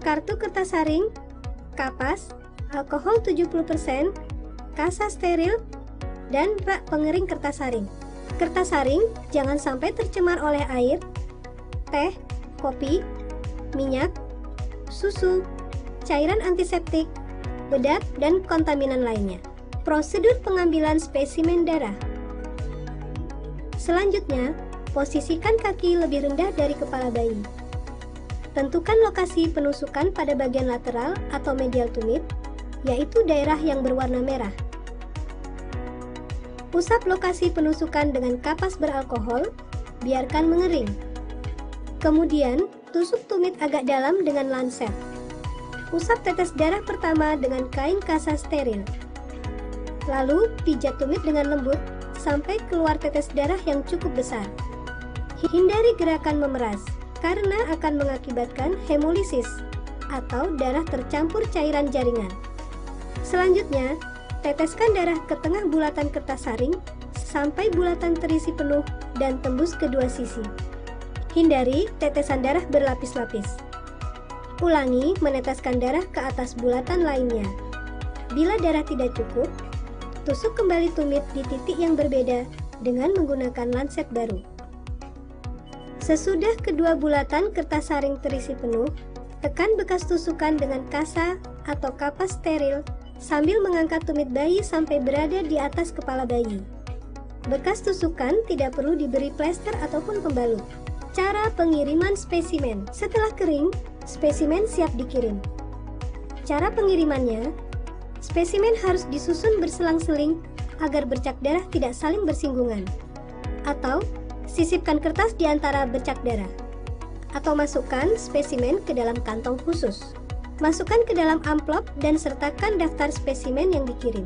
kartu kertas saring, kapas, alkohol 70%, kasa steril, dan rak pengering kertas saring. Kertas saring jangan sampai tercemar oleh air, teh, kopi, minyak, susu, cairan antiseptik, bedak, dan kontaminan lainnya. Prosedur pengambilan spesimen darah. Selanjutnya, posisikan kaki lebih rendah dari kepala bayi. Tentukan lokasi penusukan pada bagian lateral atau medial tumit, yaitu daerah yang berwarna merah. Usap lokasi penusukan dengan kapas beralkohol, biarkan mengering. Kemudian, tusuk tumit agak dalam dengan lancet. Usap tetes darah pertama dengan kain kasa steril. Lalu, pijat tumit dengan lembut sampai keluar tetes darah yang cukup besar. Hindari gerakan memeras, karena akan mengakibatkan hemolisis atau darah tercampur cairan jaringan. Selanjutnya, teteskan darah ke tengah bulatan kertas saring sampai bulatan terisi penuh dan tembus kedua sisi. Hindari tetesan darah berlapis-lapis. Ulangi meneteskan darah ke atas bulatan lainnya. Bila darah tidak cukup, tusuk kembali tumit di titik yang berbeda dengan menggunakan lancet baru. Sesudah kedua bulatan kertas saring terisi penuh, tekan bekas tusukan dengan kasa atau kapas steril sambil mengangkat tumit bayi sampai berada di atas kepala bayi. Bekas tusukan tidak perlu diberi plester ataupun pembalut. Cara pengiriman spesimen. Setelah kering, spesimen siap dikirim. Cara pengirimannya, spesimen harus disusun berselang-seling agar bercak darah tidak saling bersinggungan. Atau, sisipkan kertas di antara bercak darah. Atau masukkan spesimen ke dalam kantong khusus. Masukkan ke dalam amplop dan sertakan daftar spesimen yang dikirim.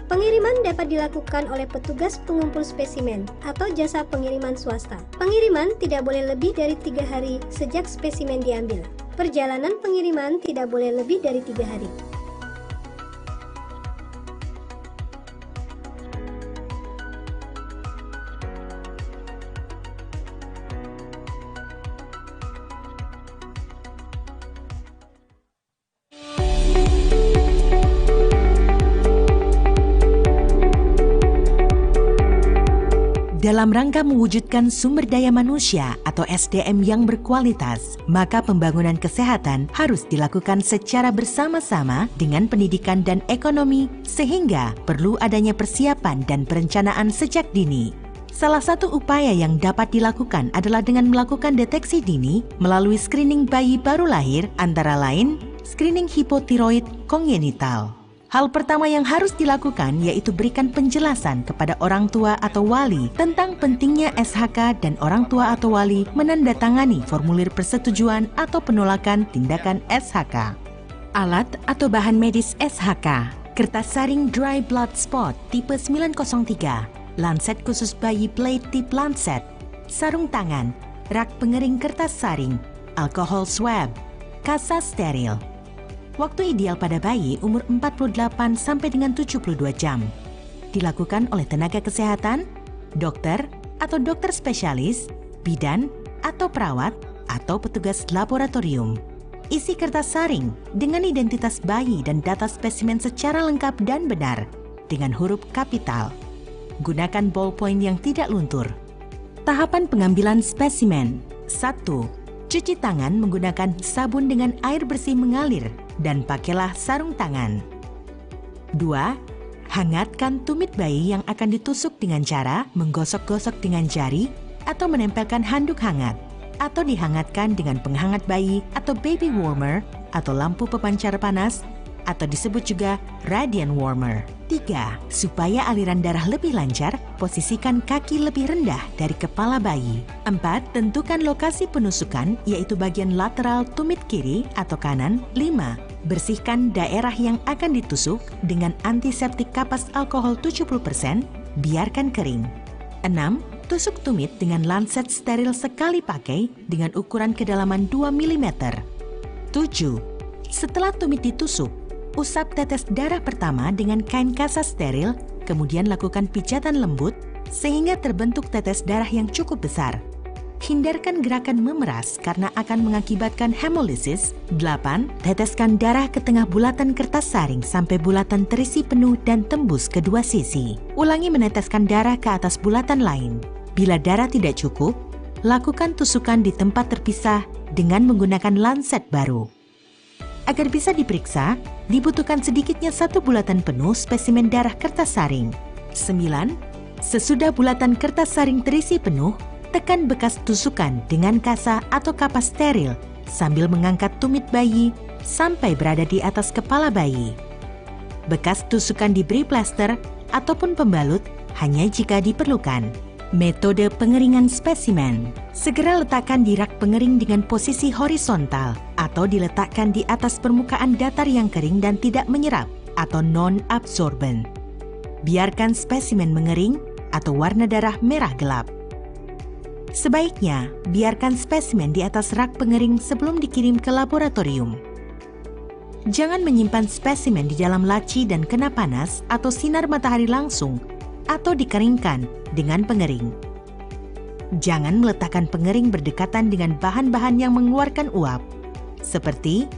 Pengiriman dapat dilakukan oleh petugas pengumpul spesimen atau jasa pengiriman swasta. Pengiriman tidak boleh lebih dari 3 hari sejak spesimen diambil. Perjalanan pengiriman tidak boleh lebih dari 3 hari. Dalam rangka mewujudkan sumber daya manusia atau SDM yang berkualitas, maka pembangunan kesehatan harus dilakukan secara bersama-sama dengan pendidikan dan ekonomi, sehingga perlu adanya persiapan dan perencanaan sejak dini. Salah satu upaya yang dapat dilakukan adalah dengan melakukan deteksi dini melalui screening bayi baru lahir, antara lain screening hipotiroid kongenital. Hal pertama yang harus dilakukan yaitu berikan penjelasan kepada orang tua atau wali tentang pentingnya SHK dan orang tua atau wali menandatangani formulir persetujuan atau penolakan tindakan SHK. Alat atau bahan medis SHK, kertas saring dry blood spot tipe 903, lancet khusus bayi blade tip lancet, sarung tangan, rak pengering kertas saring, alkohol swab, kasa steril. Waktu ideal pada bayi umur 48 sampai dengan 72 jam. Dilakukan oleh tenaga kesehatan, dokter atau dokter spesialis, bidan atau perawat atau petugas laboratorium. Isi kertas saring dengan identitas bayi dan data spesimen secara lengkap dan benar dengan huruf kapital. Gunakan ballpoint yang tidak luntur. Tahapan pengambilan spesimen. 1. Cuci tangan menggunakan sabun dengan air bersih mengalir dan pakailah sarung tangan. 2. Hangatkan tumit bayi yang akan ditusuk dengan cara menggosok-gosok dengan jari atau menempelkan handuk hangat, atau dihangatkan dengan penghangat bayi atau baby warmer atau lampu pemancar panas, atau disebut juga radiant warmer. 3. Supaya aliran darah lebih lancar, posisikan kaki lebih rendah dari kepala bayi. 4. Tentukan lokasi penusukan, yaitu bagian lateral tumit kiri atau kanan. 5. Bersihkan daerah yang akan ditusuk dengan antiseptik kapas alkohol 70%, biarkan kering. 6. Tusuk tumit dengan lancet steril sekali pakai dengan ukuran kedalaman 2 mm. 7. Setelah tumit ditusuk, usap tetes darah pertama dengan kain kasa steril, kemudian lakukan pijatan lembut sehingga terbentuk tetes darah yang cukup besar. Hindarkan gerakan memeras karena akan mengakibatkan hemolisis. 8. Teteskan darah ke tengah bulatan kertas saring sampai bulatan terisi penuh dan tembus kedua sisi. Ulangi meneteskan darah ke atas bulatan lain. Bila darah tidak cukup, lakukan tusukan di tempat terpisah dengan menggunakan lancet baru. Agar bisa diperiksa, dibutuhkan sedikitnya 1 bulatan penuh spesimen darah kertas saring. 9. Sesudah bulatan kertas saring terisi penuh, tekan bekas tusukan dengan kasa atau kapas steril sambil mengangkat tumit bayi sampai berada di atas kepala bayi. Bekas tusukan diberi plester ataupun pembalut hanya jika diperlukan. Metode pengeringan spesimen. Segera letakkan di rak pengering dengan posisi horizontal atau diletakkan di atas permukaan datar yang kering dan tidak menyerap atau non-absorbent. Biarkan spesimen mengering atau warna darah merah gelap. Sebaiknya, biarkan spesimen di atas rak pengering sebelum dikirim ke laboratorium. Jangan menyimpan spesimen di dalam laci dan kena panas atau sinar matahari langsung atau dikeringkan dengan pengering. Jangan meletakkan pengering berdekatan dengan bahan-bahan yang mengeluarkan uap, seperti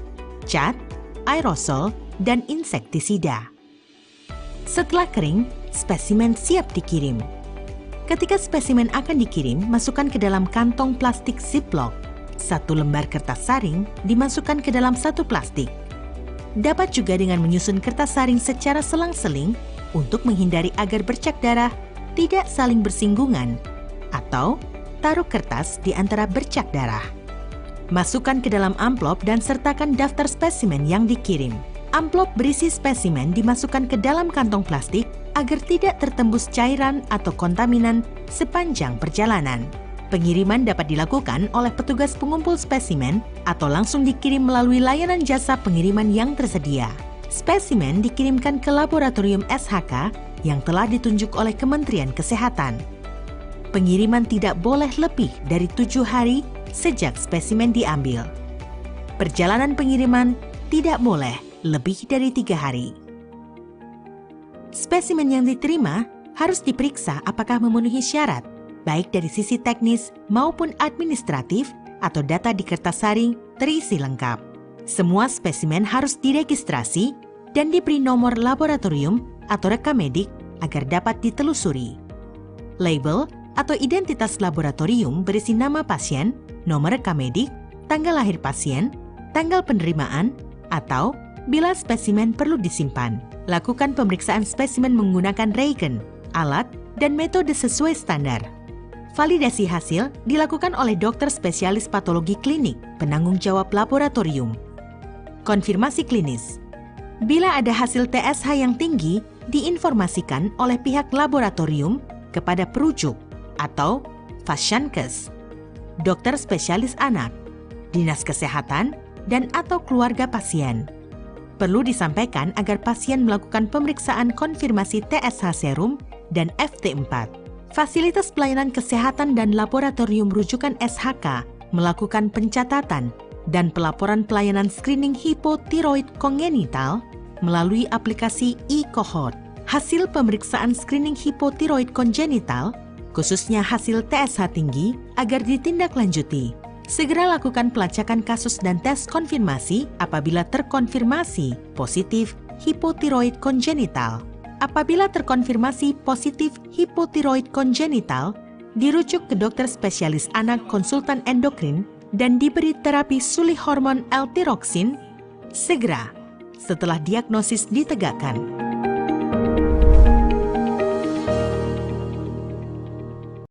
cat, aerosol, dan insektisida. Setelah kering, spesimen siap dikirim. Ketika spesimen akan dikirim, masukkan ke dalam kantong plastik ziplock. 1 lembar kertas saring dimasukkan ke dalam 1 plastik. Dapat juga dengan menyusun kertas saring secara selang-seling untuk menghindari agar bercak darah tidak saling bersinggungan, atau taruh kertas di antara bercak darah. Masukkan ke dalam amplop dan sertakan daftar spesimen yang dikirim. Amplop berisi spesimen dimasukkan ke dalam kantong plastik agar tidak tertembus cairan atau kontaminan sepanjang perjalanan. Pengiriman dapat dilakukan oleh petugas pengumpul spesimen atau langsung dikirim melalui layanan jasa pengiriman yang tersedia. Spesimen dikirimkan ke laboratorium SHK yang telah ditunjuk oleh Kementerian Kesehatan. Pengiriman tidak boleh lebih dari 7 hari sejak spesimen diambil. Perjalanan pengiriman tidak boleh lebih dari 3 hari. Spesimen yang diterima harus diperiksa apakah memenuhi syarat, baik dari sisi teknis maupun administratif atau data di kertas saring terisi lengkap. Semua spesimen harus diregistrasi dan diberi nomor laboratorium atau rekam medik agar dapat ditelusuri. Label atau identitas laboratorium berisi nama pasien, nomor rekam medik, tanggal lahir pasien, tanggal penerimaan, atau bila spesimen perlu disimpan. Lakukan pemeriksaan spesimen menggunakan reagen, alat, dan metode sesuai standar. Validasi hasil dilakukan oleh dokter spesialis patologi klinik, penanggung jawab laboratorium. Konfirmasi klinis. Bila ada hasil TSH yang tinggi, diinformasikan oleh pihak laboratorium kepada perujuk atau Fasiankes, dokter spesialis anak, dinas kesehatan, dan atau keluarga pasien. Perlu disampaikan agar pasien melakukan pemeriksaan konfirmasi TSH serum dan FT4. Fasilitas pelayanan kesehatan dan laboratorium rujukan SHK melakukan pencatatan dan pelaporan pelayanan screening hipotiroid kongenital melalui aplikasi e-cohort. Hasil pemeriksaan screening hipotiroid kongenital, khususnya hasil TSH tinggi, agar ditindaklanjuti. Segera lakukan pelacakan kasus dan tes konfirmasi apabila terkonfirmasi positif hipotiroid kongenital. Apabila terkonfirmasi positif hipotiroid kongenital, dirujuk ke dokter spesialis anak konsultan endokrin dan diberi terapi sulih hormon L-tiroksin segera setelah diagnosis ditegakkan.